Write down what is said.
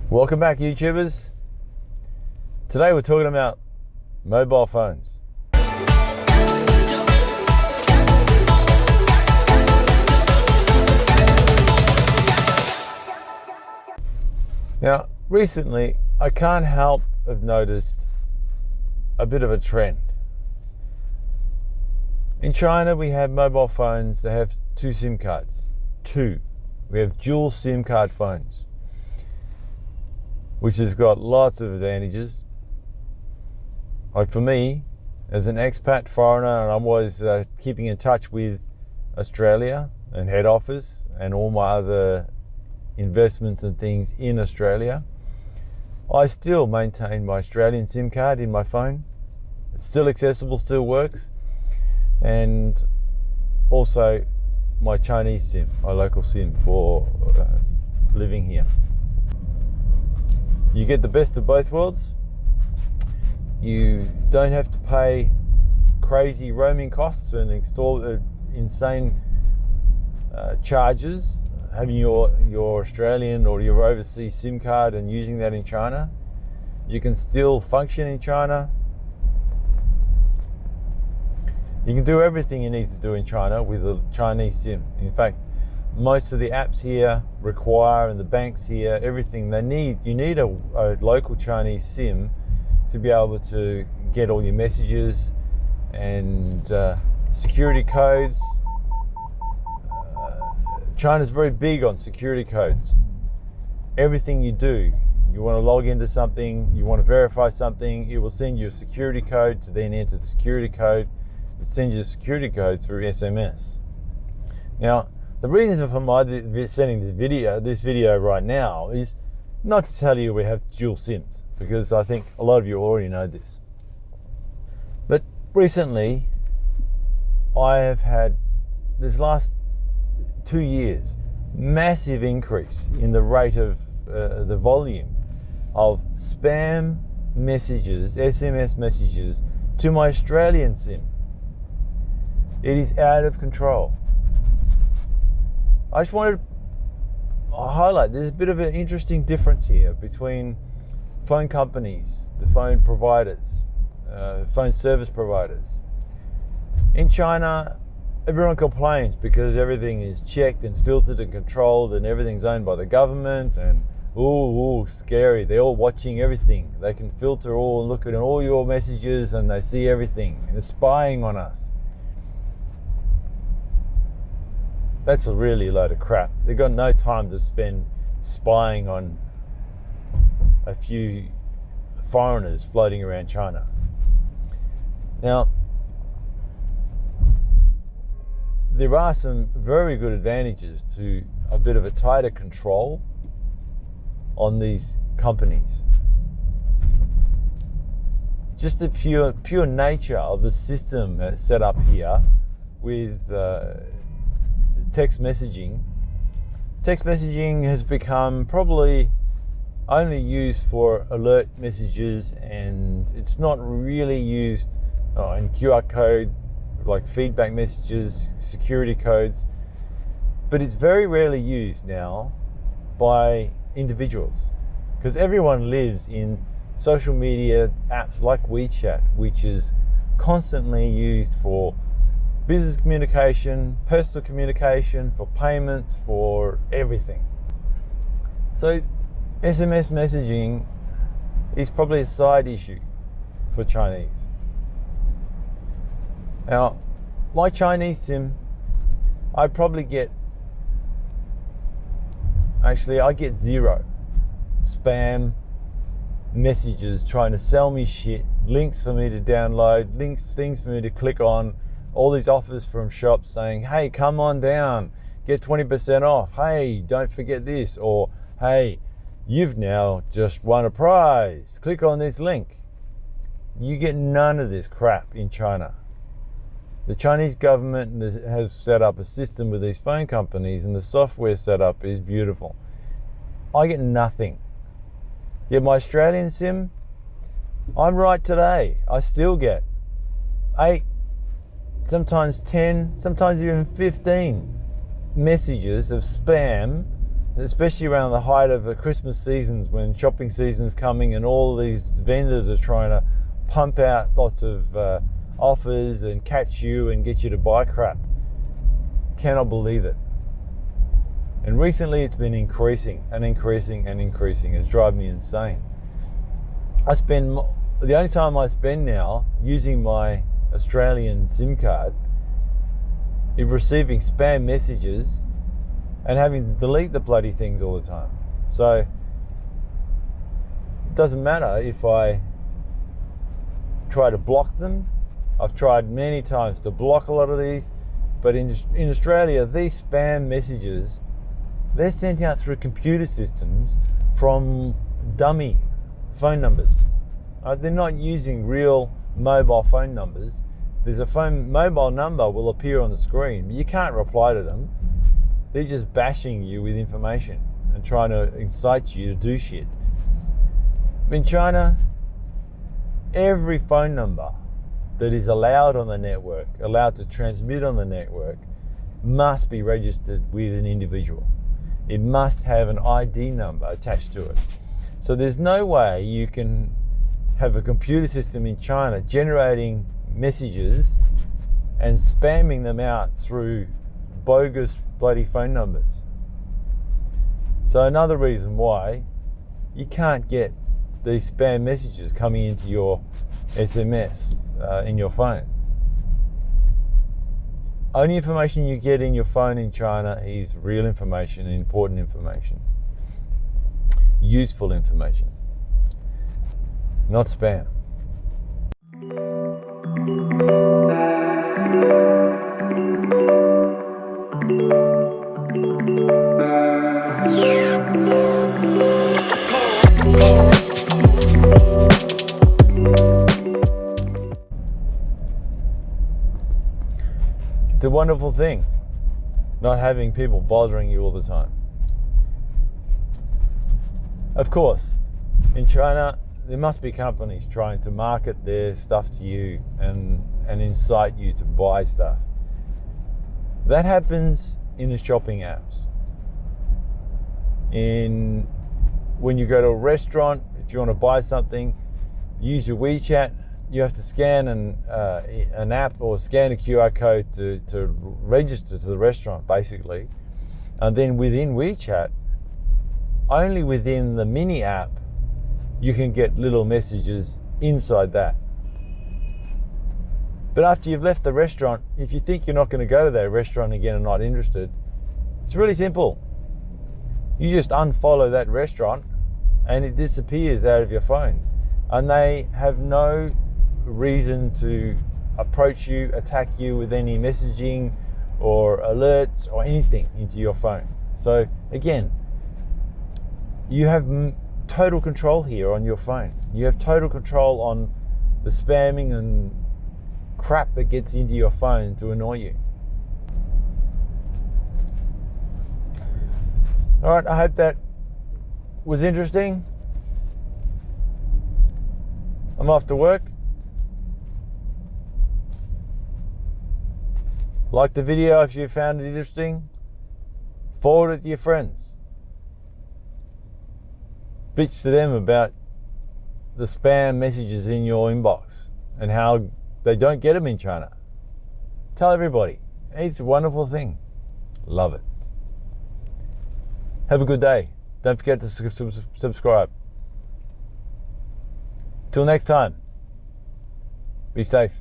Welcome back, YouTubers. Today we're talking about mobile phones. Now, recently I can't help have noticed a bit of a trend. In China we have mobile phones that have two SIM cards. We have dual SIM card phones, which has got lots of advantages. Like for me, as an expat foreigner, and I'm always keeping in touch with Australia and head office and all my other investments and things in Australia, I still maintain my Australian SIM card in my phone. It's still accessible, still works. And also my Chinese SIM, my local SIM for living here. You get the best of both worlds. You don't have to pay crazy roaming costs and insane charges having your Australian or your overseas SIM card and using that in China. You can still function in China. You can do everything you need to do in China with a Chinese SIM. In fact, most of the apps here require, and the banks here, everything they need. You need a local Chinese SIM to be able to get all your messages and security codes. China's very big on security codes. Everything you do, you want to log into something, you want to verify something, it will send you a security code to then enter the security code. It sends you a security code through SMS. Now, the reason for my sending this video right now is not to tell you we have dual SIMs, because I think a lot of you already know this. But recently, I have had, this last 2 years, massive increase in the rate of the volume of spam messages, SMS messages to my Australian SIM. It is out of control. I just wanted to highlight there's a bit of an interesting difference here between phone companies, the phone providers, phone service providers. In China, everyone complains because everything is checked and filtered and controlled and everything's owned by the government and scary. They're all watching everything. They can filter all and look at all your messages and they see everything and they're spying on us. That's a really load of crap. They've got no time to spend spying on a few foreigners floating around China. Now, there are some very good advantages to a bit of a tighter control on these companies. Just the pure nature of the system set up here with text messaging. Text messaging has become probably only used for alert messages, and it's not really used in QR code, like feedback messages, security codes, but it's very rarely used now by individuals because everyone lives in social media apps like WeChat, which is constantly used for business communication, personal communication, for payments, for everything. So SMS messaging is probably a side issue for Chinese. Now, my Chinese SIM, I get zero spam messages trying to sell me shit, links for me to download, things for me to click on, all these offers from shops saying, hey, come on down, get 20% off, hey, don't forget this, or hey, you've now just won a prize, click on this link. You get none of this crap in China. The Chinese government has set up a system with these phone companies and the software setup is beautiful. I get nothing. Yet my Australian SIM, I'm right today, I still get 8, sometimes 10, sometimes even 15 messages of spam especially around the height of the Christmas seasons, when shopping season's coming and all these vendors are trying to pump out lots of offers and catch you and get you to buy crap. Cannot believe it. And recently it's been increasing and increasing and increasing. It's driving me insane. The only time I spend now using my Australian SIM card is receiving spam messages and having to delete the bloody things all the time. So it doesn't matter if I try to block them. I've tried many times to block a lot of these, but in Australia, these spam messages, they're sent out through computer systems from dummy phone numbers. They're not using real mobile phone numbers. There's a mobile number will appear on the screen, but you can't reply to them. They're just bashing you with information and trying to incite you to do shit. In China, every phone number that is allowed on the network, allowed to transmit on the network, must be registered with an individual. It must have an ID number attached to it. So there's no way you can have a computer system in China generating messages and spamming them out through bogus bloody phone numbers. So another reason why you can't get these spam messages coming into your SMS in your phone. Only information you get in your phone in China is real information, important information, useful information, not spam. It's a wonderful thing, not having people bothering you all the time. Of course, in China, there must be companies trying to market their stuff to you and incite you to buy stuff. That happens in the shopping apps. When you go to a restaurant, if you want to buy something, use your WeChat. You have to scan an app or scan a QR code to register to the restaurant, basically. And then within WeChat, only within the mini app, you can get little messages inside that. But after you've left the restaurant, if you think you're not going to go to that restaurant again and not interested, it's really simple. You just unfollow that restaurant and it disappears out of your phone. And they have no reason to approach you, attack you with any messaging or alerts or anything into your phone. So again, you have total control here on your phone. You have total control on the spamming and crap that gets into your phone to annoy you. All right, I hope that was interesting. I'm off to work. Like the video if you found it interesting. Forward it to your friends. Bitch to them about the spam messages in your inbox and how they don't get them in China. Tell everybody. It's a wonderful thing. Love it. Have a good day. Don't forget to subscribe. Till next time. Be safe.